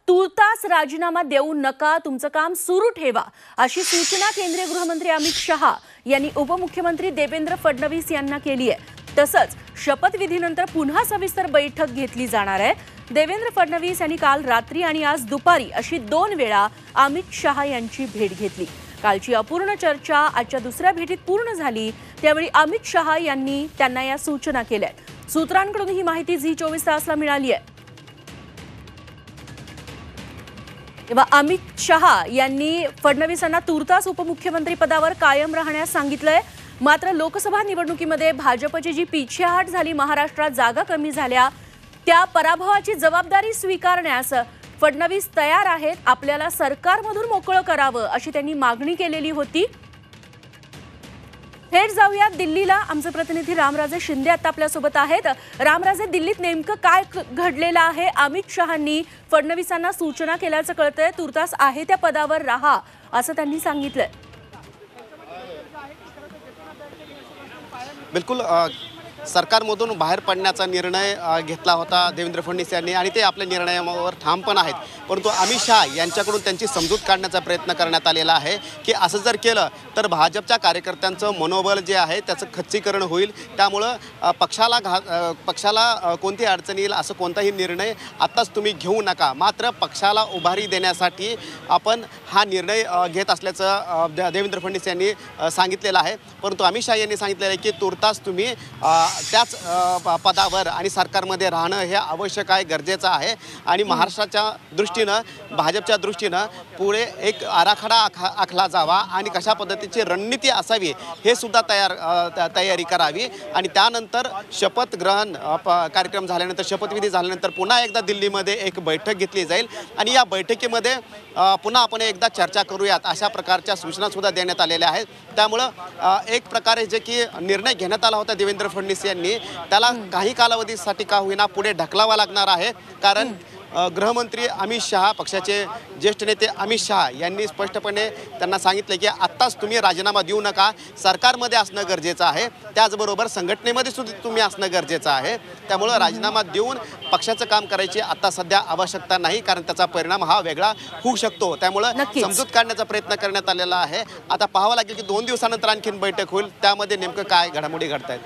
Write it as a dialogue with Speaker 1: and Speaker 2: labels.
Speaker 1: तुर्तास राजीनामा देऊ नका, तुमचं काम सुरू ठेवा, अशी सूचना केंद्रीय गृहमंत्री अमित शहा यांनी उपमुख्यमंत्री देवेंद्र फडणवीस यांना केली आहे। तसंच शपथविधीनंतर पुन्हा सविस्तर बैठक घेतली जाणार आहे। देवेंद्र फडणवीस यांनी काल रात्री आणि आज दुपारी अशी 2 वेळा अमित शहा यांची भेट घेतली। कालची अपूर्ण चर्चा आजच्या दुसऱ्या भेटीत पूर्ण झाली। त्यावेळी अमित शहा यांनी त्यांना या सूचना केल्या। सूत्रांकडून ही माहिती झी24 तासला मिळाली आहे। तेव्हा अमित शहा यांनी फडणवीसांना तुर्तास उपमुख्यमंत्री पदावर कायम राहण्यास सांगितलंय। मात्र लोकसभा निवडणुकीमध्ये भाजपची जी पीछेहाट झाली, महाराष्ट्रात जागा कमी झाल्या, त्या पराभवाची जबाबदारी स्वीकारण्यास फडणवीस तयार आहेत। आपल्याला सरकारमधून मोकळं करावं अशी त्यांनी मागणी केलेली होती। थेट जाऊया दिल्लीला। आमचे प्रतिनिधी रामराजे शिंदे आता आपल्यासोबत आहेत। रामराजे, दिल्लीत नेमकं काय घडलेलं आहे? अमित शहांनी फडणवीसांना सूचना केल्याचं कळतंय, तुर्तास आहे त्या पदावर राहा असं त्यांनी सांगितलंय।
Speaker 2: बिलकुल सरकारमधून बाहेर पडण्याचा निर्णय घेतला होता देवेंद्र फडणवीस यांनी आणि ते आपल्या निर्णयावर ठाम पण आहेत। परंतु अमित शहा यांच्याकडून त्यांची समजूत काढण्याचा प्रयत्न करण्यात आलेला आहे की असं जर केलं तर भाजपच्या कार्यकर्त्यांचं मनोबल जे आहे त्याचं खच्चीकरण होईल। त्यामुळं पक्षाला कोणती अडचण येईल असं कोणताही निर्णय आत्ताच तुम्ही घेऊ नका। मात्र पक्षाला उभारी देण्यासाठी आपण हा निर्णय घेत असल्याचं देवेंद्र फडणवीस यांनी सांगितलेलं आहे। परंतु अमित शहा यांनी सांगितलेलं आहे की तुर्तास तुम्ही त्याच पदावर आणि सरकारमध्ये राहणं हे आवश्यक आहे, गरजेचं आहे आणि महाराष्ट्राच्या दृष्टीनं, भाजपच्या दृष्टीनं पुढे एक आराखडा आखला जावा आणि कशा पद्धतीची रणनीती असावी हे सुद्धा तयारी करावी। आणि त्यानंतर शपथग्रहण कार्यक्रम झाल्यानंतर, शपथविधी झाल्यानंतर पुन्हा एकदा दिल्लीमध्ये एक बैठक घेतली जाईल आणि या बैठकीमध्ये पुन्हा आपण एकदा चर्चा करूयात अशा प्रकारच्या सूचना सुद्धा देण्यात आलेल्या आहेत। त्यामुळं एक प्रकारे जे की निर्णय घेण्यात आला होता देवेंद्र फडणवीस यांनी, त्याला काही कालावधीसाठी का होईना पुढे ढकलावा लागणार आहे। कारण गृहमंत्री अमित शहा, पक्षाचे ज्येष्ठ नेते अमित शहा यांनी स्पष्टपणे त्यांना सांगितले की आत्ताच तुम्ही राजीनामा देऊ नका, सरकारमध्ये असणं गरजेचं आहे, त्याचबरोबर संघटनेमध्ये सुद्धा तुम्ही असणं गरजेचं आहे। त्यामुळं राजीनामा देऊन पक्षाचं काम करायची आता सध्या आवश्यकता नाही, कारण त्याचा परिणाम हा वेगळा होऊ शकतो। त्यामुळं समजूत काढण्याचा प्रयत्न करण्यात आलेला आहे। आता पाहावं लागेल की 2 दिवसानंतर आणखीन बैठक होईल, त्यामध्ये नेमकं काय घडामोडी घडतायत।